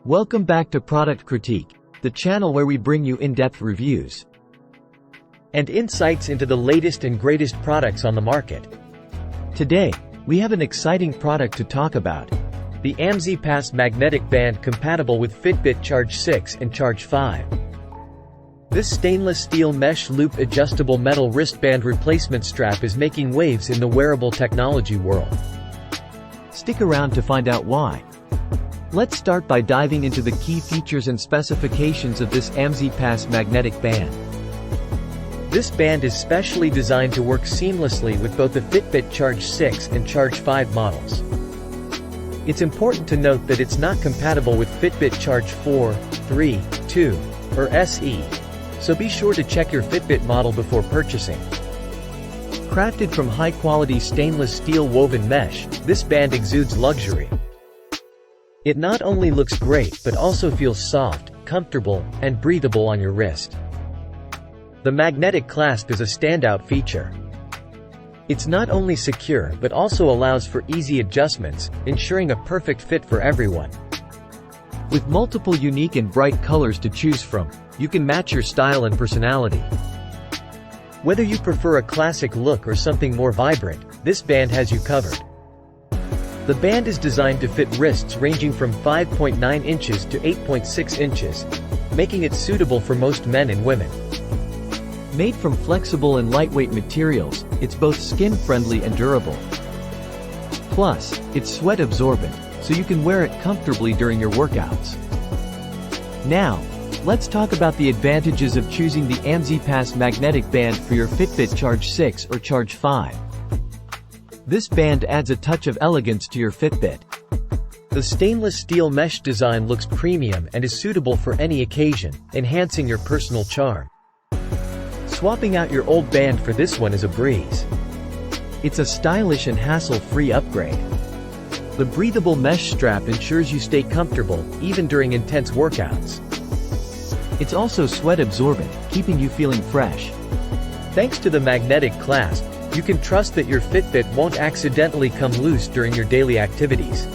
Welcome back to Product Critique, the channel where we bring you in-depth reviews and insights into the latest and greatest products on the market. Today, we have an exciting product to talk about. The Amzpas Magnetic Band compatible with Fitbit Charge 6 and Charge 5. This stainless steel mesh loop adjustable metal wristband replacement strap is making waves in the wearable technology world. Stick around to find out why. Let's start by diving into the key features and specifications of this Amzpas Magnetic Band. This band is specially designed to work seamlessly with both the Fitbit Charge 6 and Charge 5 models. It's important to note that it's not compatible with Fitbit Charge 4, 3, 2, or SE, so be sure to check your Fitbit model before purchasing. Crafted from high-quality stainless steel woven mesh, this band exudes luxury. It not only looks great but also feels soft, comfortable, and breathable on your wrist. The magnetic clasp is a standout feature. It's not only secure but also allows for easy adjustments, ensuring a perfect fit for everyone. With multiple unique and bright colors to choose from, you can match your style and personality. Whether you prefer a classic look or something more vibrant, this band has you covered. The band is designed to fit wrists ranging from 5.9 inches to 8.6 inches, making it suitable for most men and women. Made from flexible and lightweight materials, it's both skin-friendly and durable. Plus, it's sweat-absorbent, so you can wear it comfortably during your workouts. Now, let's talk about the advantages of choosing the Amzpas Magnetic Band for your Fitbit Charge 6 or Charge 5. This band adds a touch of elegance to your Fitbit. The stainless steel mesh design looks premium and is suitable for any occasion, enhancing your personal charm. Swapping out your old band for this one is a breeze. It's a stylish and hassle-free upgrade. The breathable mesh strap ensures you stay comfortable, even during intense workouts. It's also sweat-absorbent, keeping you feeling fresh. Thanks to the magnetic clasp, you can trust that your Fitbit won't accidentally come loose during your daily activities.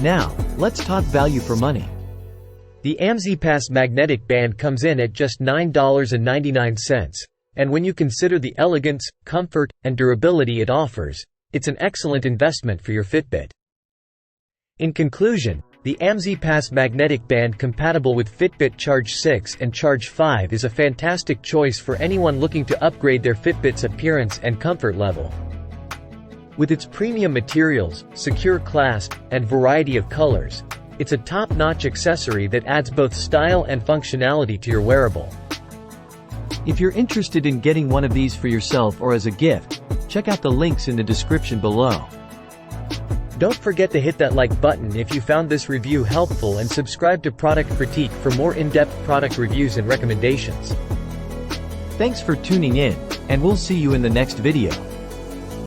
Now, let's talk value for money. The Amzpas Magnetic Band comes in at just $9.99, and when you consider the elegance, comfort, and durability it offers, it's an excellent investment for your Fitbit. In conclusion, the Amzpas Magnetic Band compatible with Fitbit Charge 6 and Charge 5 is a fantastic choice for anyone looking to upgrade their Fitbit's appearance and comfort level. With its premium materials, secure clasp, and variety of colors, it's a top-notch accessory that adds both style and functionality to your wearable. If you're interested in getting one of these for yourself or as a gift, check out the links in the description below. Don't forget to hit that like button if you found this review helpful and subscribe to Product Critique for more in-depth product reviews and recommendations. Thanks for tuning in, and we'll see you in the next video.